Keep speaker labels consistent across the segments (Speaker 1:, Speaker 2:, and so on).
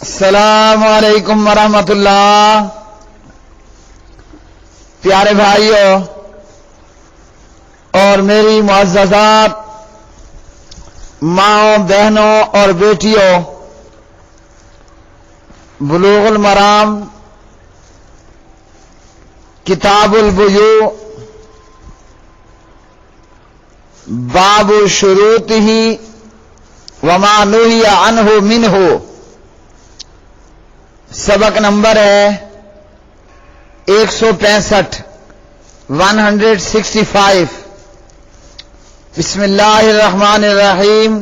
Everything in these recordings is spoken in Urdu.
Speaker 1: السلام علیکم ورحمۃ اللہ۔ پیارے بھائیوں اور میری معززات ماؤں، بہنوں اور بیٹیوں، بلوغ المرام کتاب البیوع باب شروطہ وما نہی عنہ منہ، سبق نمبر ہے 165 165۔ بسم اللہ الرحمن الرحیم۔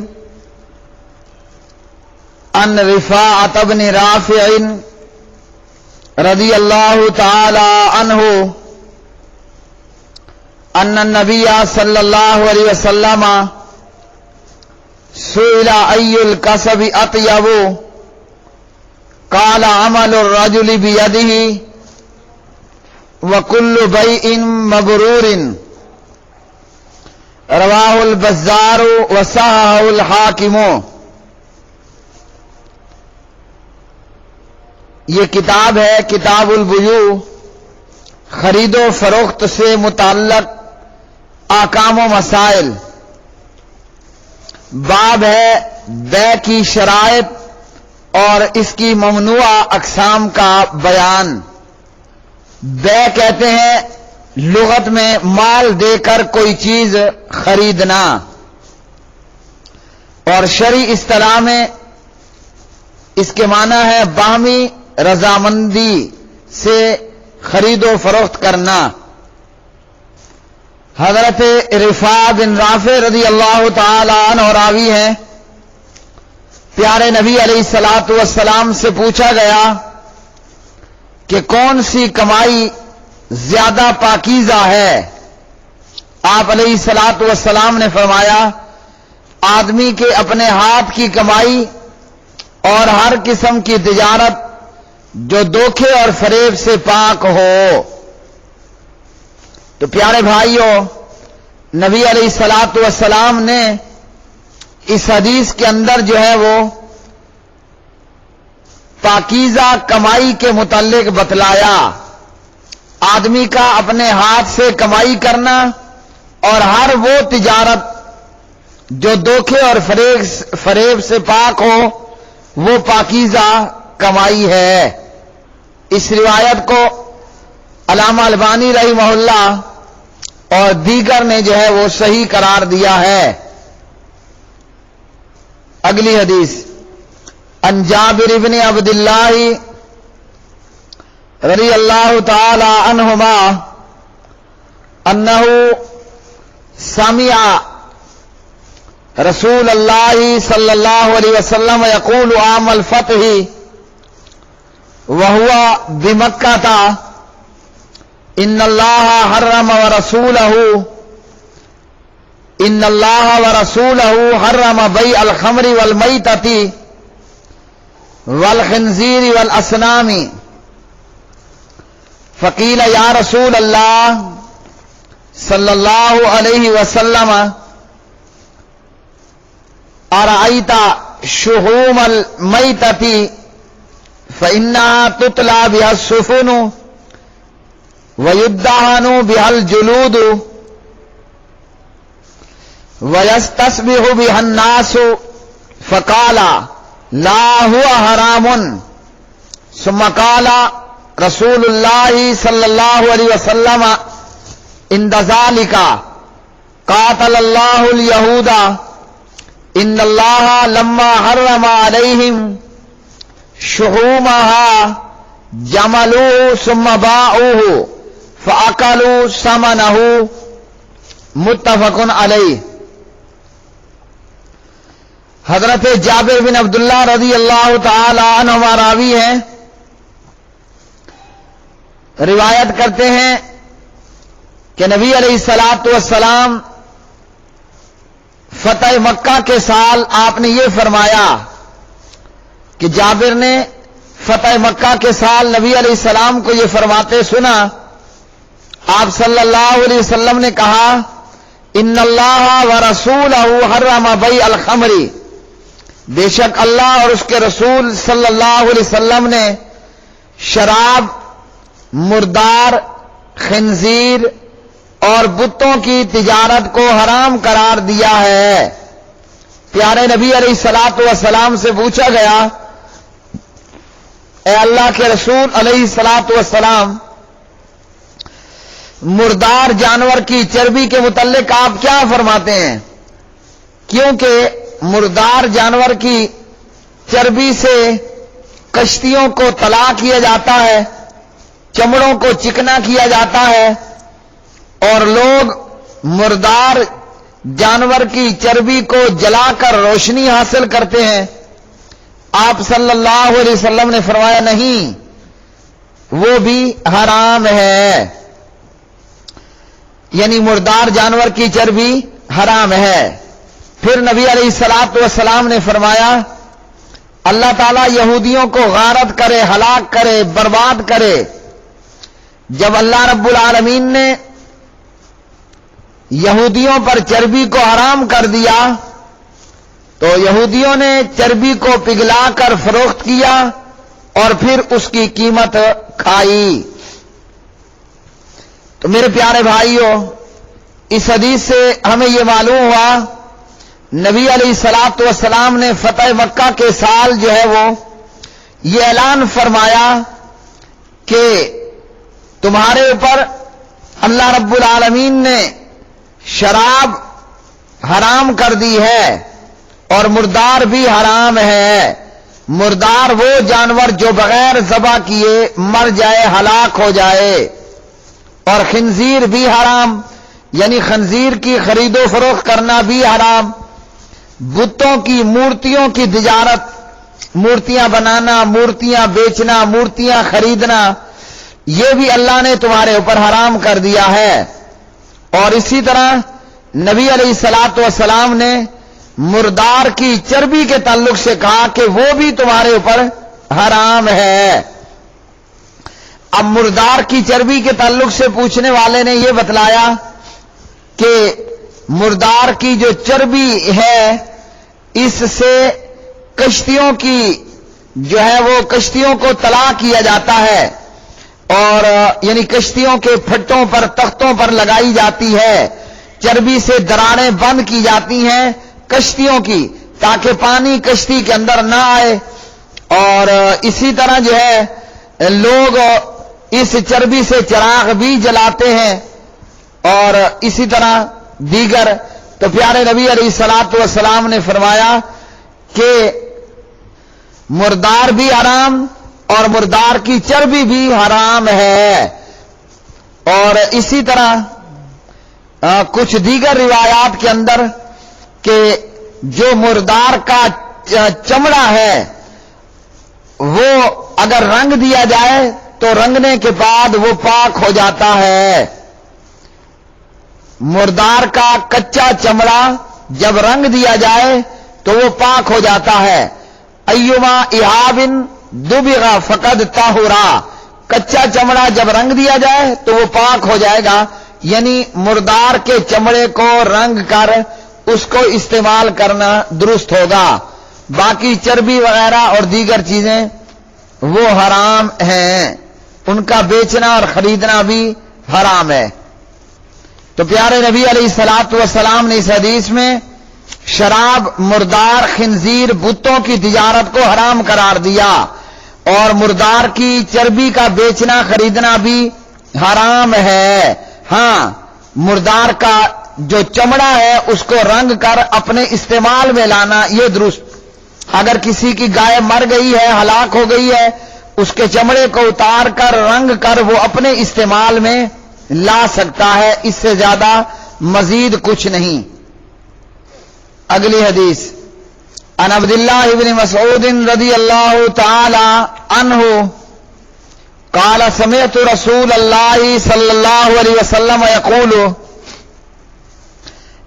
Speaker 1: ان رفاعة بن رافع رضی اللہ تعالی عنہ ان النبی صلی اللہ علیہ وسلم سئل ای الکسب اطیب قال عمل الرجل بيده وكل بيع مبرور، رواه البزار وصححه الحاکم۔ یہ کتاب ہے کتاب البیوع، خرید و فروخت سے متعلق احکام و مسائل۔ باب ہے بیع کی شرائط اور اس کی ممنوع اقسام کا بیان۔ بیع کہتے ہیں لغت میں مال دے کر کوئی چیز خریدنا، اور شرعی اصطلاح میں اس کے معنی ہے باہمی رضامندی سے خرید و فروخت کرنا۔ حضرت رفاع بن رافع رضی اللہ تعالی عنہ راوی ہیں، پیارے نبی علیہ الصلوۃ والسلام سے پوچھا گیا کہ کون سی کمائی زیادہ پاکیزہ ہے؟ آپ علیہ الصلوۃ والسلام نے فرمایا، آدمی کے اپنے ہاتھ کی کمائی اور ہر قسم کی تجارت جو دھوکے اور فریب سے پاک ہو۔ تو پیارے بھائیوں، نبی علیہ الصلوۃ والسلام نے اس حدیث کے اندر جو ہے وہ پاکیزہ کمائی کے متعلق بتلایا۔ آدمی کا اپنے ہاتھ سے کمائی کرنا اور ہر وہ تجارت جو دھوکے اور فریب سے پاک ہو، وہ پاکیزہ کمائی ہے۔ اس روایت کو علامہ البانی رحمہ اللہ اور دیگر نے جو ہے وہ صحیح قرار دیا ہے۔ اگلی حدیث، ان جابر بن عبد اللہ رضی اللہ تعالی عنہما انہ سمع رسول اللہ صلی اللہ علیہ وسلم یقول عام الفتح وهو بمکہ ان اللہ حرم ورسولہ ان اللہ ورسولہ حرم بیع الخمر والمیتۃ والخنزیر والاسنام، فقیل یا رسول اللہ صلی اللہ علیہ وسلم ارأیت شحوم المیتۃ فإنها تطلى بها السفن ويدهن بها الجلود ويستصبح بها الناس، فقال لا هو حرام، ثم قال رسول الله صلى الله عليه وسلم عند ذلك قاتل الله اليهود ان الله لما حرم عليهم شحومها جملوه ثم باعوه فاكلوا ثمنه، متفق علیہ۔ حضرت جابر بن عبداللہ رضی اللہ تعالی عنہ راوی ہیں، روایت کرتے ہیں کہ نبی علیہ الصلوۃ والسلام فتح مکہ کے سال آپ نے یہ فرمایا کہ جابر نے فتح مکہ کے سال نبی علیہ السلام کو یہ فرماتے سنا۔ آپ صلی اللہ علیہ وسلم نے کہا، ان اللہ ورسولہ حرم بیع الخمر، بے شک اللہ اور اس کے رسول صلی اللہ علیہ وسلم نے شراب، مردار، خنزیر اور بتوں کی تجارت کو حرام قرار دیا ہے۔ پیارے نبی علیہ الصلوۃ والسلام سے پوچھا گیا، اے اللہ کے رسول علیہ الصلوۃ والسلام، مردار جانور کی چربی کے متعلق آپ کیا فرماتے ہیں؟ کیونکہ مردار جانور کی چربی سے کشتیوں کو تلا کیا جاتا ہے، چمڑوں کو چکنا کیا جاتا ہے، اور لوگ مردار جانور کی چربی کو جلا کر روشنی حاصل کرتے ہیں۔ آپ صلی اللہ علیہ وسلم نے فرمایا نہیں، وہ بھی حرام ہے، یعنی مردار جانور کی چربی حرام ہے۔ پھر نبی علیہ الصلوۃ والسلام نے فرمایا، اللہ تعالیٰ یہودیوں کو غارت کرے، ہلاک کرے، برباد کرے۔ جب اللہ رب العالمین نے یہودیوں پر چربی کو حرام کر دیا تو یہودیوں نے چربی کو پگھلا کر فروخت کیا اور پھر اس کی قیمت کھائی۔ تو میرے پیارے بھائیوں، اس حدیث سے ہمیں یہ معلوم ہوا، نبی علیہ الصلوۃ والسلام نے فتح مکہ کے سال جو ہے وہ یہ اعلان فرمایا کہ تمہارے اوپر اللہ رب العالمین نے شراب حرام کر دی ہے اور مردار بھی حرام ہے۔ مردار وہ جانور جو بغیر ذبح کیے مر جائے، ہلاک ہو جائے، اور خنزیر بھی حرام، یعنی خنزیر کی خرید و فروخت کرنا بھی حرام۔ بتوں کی مورتیوں کی تجارت، مورتیاں بنانا، مورتیاں بیچنا، مورتیاں خریدنا، یہ بھی اللہ نے تمہارے اوپر حرام کر دیا ہے۔ اور اسی طرح نبی علیہ الصلوۃ والسلام نے مردار کی چربی کے تعلق سے کہا کہ وہ بھی تمہارے اوپر حرام ہے۔ اب مردار کی چربی کے تعلق سے پوچھنے والے نے یہ بتلایا کہ مردار کی جو چربی ہے اس سے کشتیوں کی جو ہے وہ کشتیوں کو تلا کیا جاتا ہے، اور یعنی کشتیوں کے پھٹوں پر، تختوں پر لگائی جاتی ہے، چربی سے دراڑیں بند کی جاتی ہیں کشتیوں کی تاکہ پانی کشتی کے اندر نہ آئے۔ اور اسی طرح جو ہے لوگ اس چربی سے چراغ بھی جلاتے ہیں اور اسی طرح دیگر۔ تو پیارے نبی علیہ الصلوۃ والسلام نے فرمایا کہ مردار بھی حرام اور مردار کی چربی بھی حرام ہے۔ اور اسی طرح کچھ دیگر روایات کے اندر کہ جو مردار کا چمڑا ہے وہ اگر رنگ دیا جائے تو رنگنے کے بعد وہ پاک ہو جاتا ہے۔ مردار کا کچا چمڑا جب رنگ دیا جائے تو وہ پاک ہو جاتا ہے۔ ایما احاب دبغ فقد طہرا، کچا چمڑا جب رنگ دیا جائے تو وہ پاک ہو جائے گا، یعنی مردار کے چمڑے کو رنگ کر اس کو استعمال کرنا درست ہوگا۔ باقی چربی وغیرہ اور دیگر چیزیں وہ حرام ہیں، ان کا بیچنا اور خریدنا بھی حرام ہے۔ تو پیارے نبی علیہ الصلوۃ والسلام نے اس حدیث میں شراب، مردار، خنزیر، بتوں کی تجارت کو حرام قرار دیا، اور مردار کی چربی کا بیچنا خریدنا بھی حرام ہے۔ ہاں، مردار کا جو چمڑا ہے اس کو رنگ کر اپنے استعمال میں لانا یہ درست۔ اگر کسی کی گائے مر گئی ہے، ہلاک ہو گئی ہے، اس کے چمڑے کو اتار کر رنگ کر وہ اپنے استعمال میں لا سکتا ہے، اس سے زیادہ مزید کچھ نہیں۔ اگلی حدیث عن عبد اللہ بن مسعود رضی اللہ تعالی عنہ قال سمعت رسول اللہ صلی اللہ علیہ وسلم یقول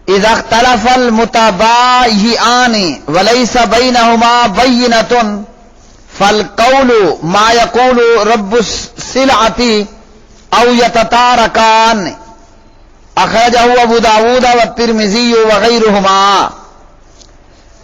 Speaker 1: اذا اختلف المتبايعان وليس بينهما بينة فالقول ما يقول رب السلعة او يتتاركان، اخرجه ابو داود والترمذي وغيرهما۔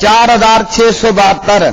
Speaker 1: 4672,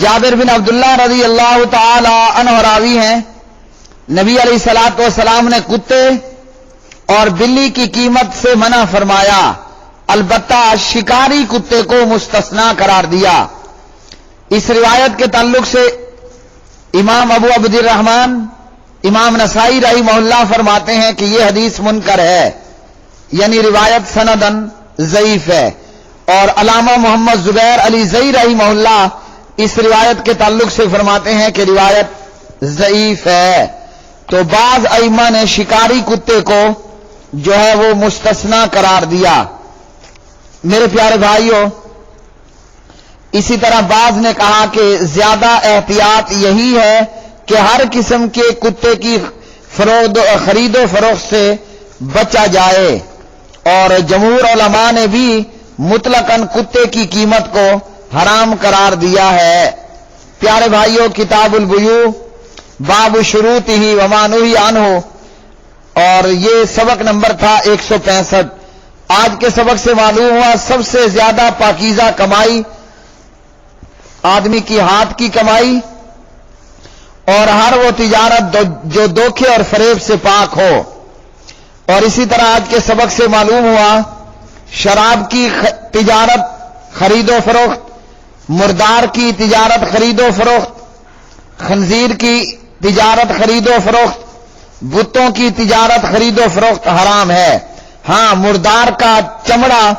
Speaker 1: جابر بن عبداللہ رضی اللہ تعالی عنہ راوی ہیں، نبی علیہ الصلوۃ والسلام نے کتے اور بلی کی قیمت سے منع فرمایا، البتہ شکاری کتے کو مستثنا قرار دیا۔ اس روایت کے تعلق سے امام ابو عبد الرحمن امام نسائی رحمہ اللہ فرماتے ہیں کہ یہ حدیث منکر ہے، یعنی روایت سندن ضعیف ہے، اور علامہ محمد زبیر علی زئی رحمہ اللہ اس روایت کے تعلق سے فرماتے ہیں کہ روایت ضعیف ہے۔ تو بعض ائمہ نے شکاری کتے کو جو ہے وہ مستثنا قرار دیا۔ میرے پیارے بھائیوں، اسی طرح بعض نے کہا کہ زیادہ احتیاط یہی ہے کہ ہر قسم کے کتے کی خرید و فروخت سے بچا جائے، اور جمہور علماء نے بھی مطلقاً کتے کی قیمت کو حرام قرار دیا ہے۔ پیارے بھائیوں، کتاب البیوع باب شروطہ وما نہی عنہ، اور یہ سبق نمبر تھا 165۔ آج کے سبق سے معلوم ہوا سب سے زیادہ پاکیزہ کمائی آدمی کی ہاتھ کی کمائی، اور ہر وہ تجارت جو دھوکے اور فریب سے پاک ہو۔ اور اسی طرح آج کے سبق سے معلوم ہوا شراب کی تجارت خرید و فروخت، مردار کی تجارت خرید و فروخت، خنزیر کی تجارت خرید و فروخت، بتوں کی تجارت خرید و فروخت حرام ہے۔ ہاں، مردار کا چمڑا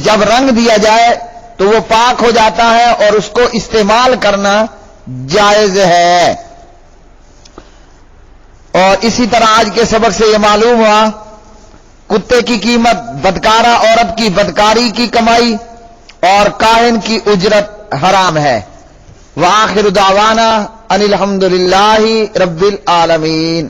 Speaker 1: جب رنگ دیا جائے تو وہ پاک ہو جاتا ہے اور اس کو استعمال کرنا جائز ہے۔ اور اسی طرح آج کے سبق سے یہ معلوم ہوا کتے کی قیمت، بدکارہ عورت کی بدکاری کی کمائی اور کاہن کی اجرت حرام ہے۔ وآخر دعوانا ان الحمد للہ رب العالمین۔